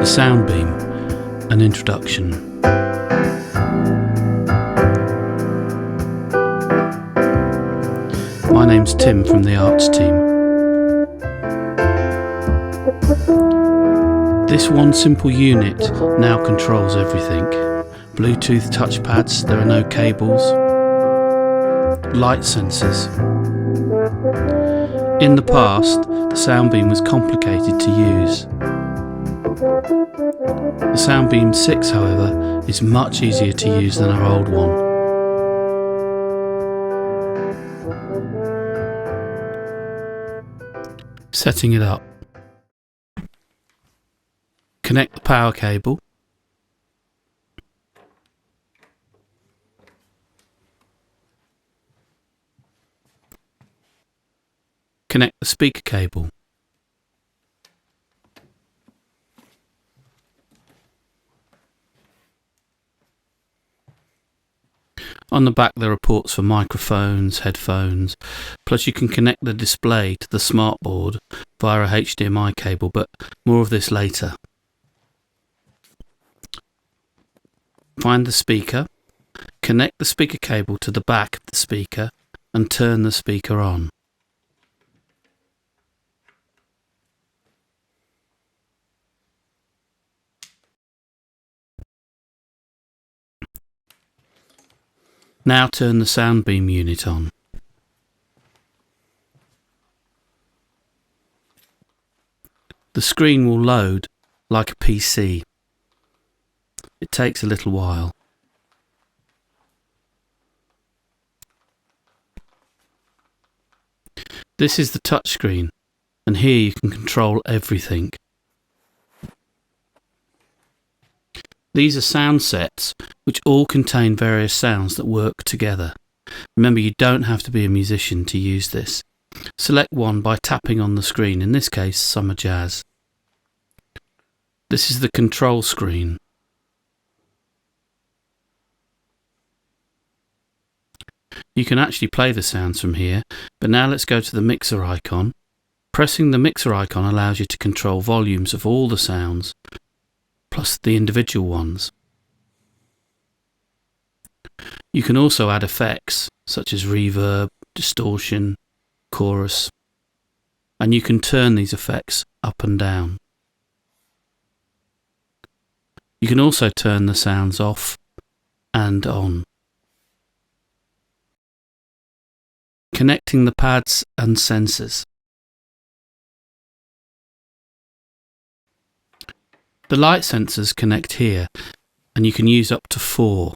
The Sound Beam, an introduction. My name's Tim from the arts team. This one simple unit now controls everything. Bluetooth touchpads, there are no cables. Light sensors. In the past, the Sound Beam was complicated to use. The Sound Beam 6, however, is much easier to use than our old one. Setting it up. Connect the power cable. Connect the speaker cable. On the back there are ports for microphones, headphones, plus you can connect the display to the smartboard via a HDMI cable, but more of this later. Find the speaker, connect the speaker cable to the back of the speaker and turn the speaker on. Now turn the Sound Beam unit on. The screen will load like a PC. It takes a little while. This is the touchscreen, and here you can control everything. These are sound sets which all contain various sounds that work together. Remember, you don't have to be a musician to use this. Select one by tapping on the screen, in this case Summer Jazz. This is the control screen. You can actually play the sounds from here, but now let's go to the mixer icon. Pressing the mixer icon allows you to control volumes of all the sounds, plus the individual ones. You can also add effects such as reverb, distortion, chorus, and you can turn these effects up and down. You can also turn the sounds off and on. Connecting the pads and sensors. The light sensors connect here, and you can use up to 4.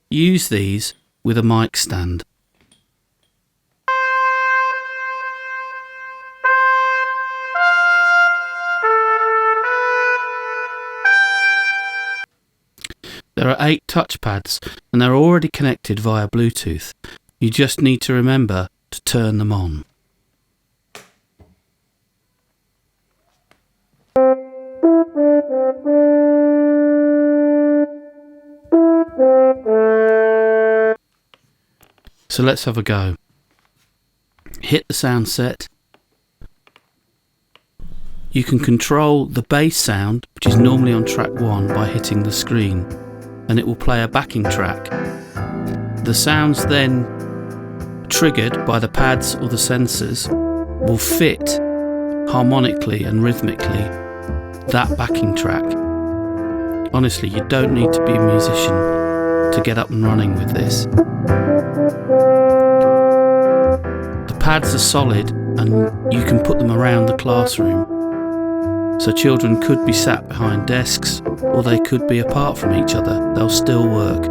Use these with a mic stand. There are 8 touchpads, and they're already connected via Bluetooth. You just need to remember to turn them on. So let's have a go. Hit the sound set. You can control the bass sound, which is normally on track 1, by hitting the screen, and it will play a backing track. The sounds then triggered by the pads or the sensors will fit harmonically and rhythmically that backing track. Honestly, you don't need to be a musician to get up and running with this. The pads are solid and you can put them around the classroom. So children could be sat behind desks or they could be apart from each other. They'll still work.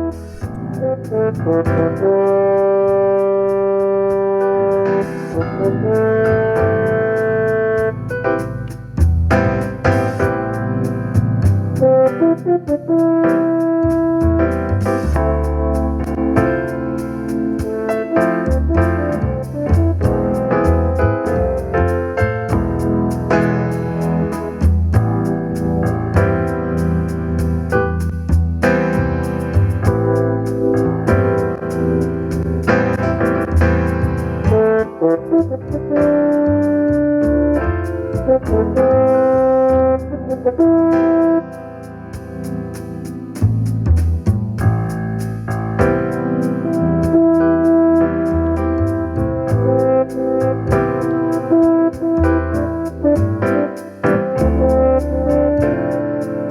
The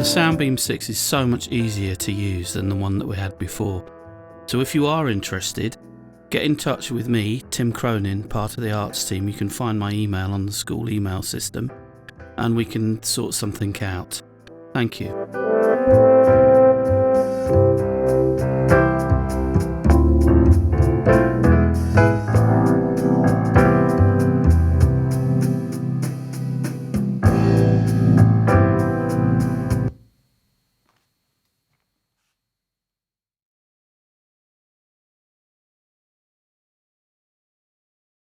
Soundbeam 6 is so much easier to use than the one that we had before. So if you are interested, get in touch with me, Tim Cronin, part of the arts team. You can find my email on the school email system and we can sort something out. Thank you.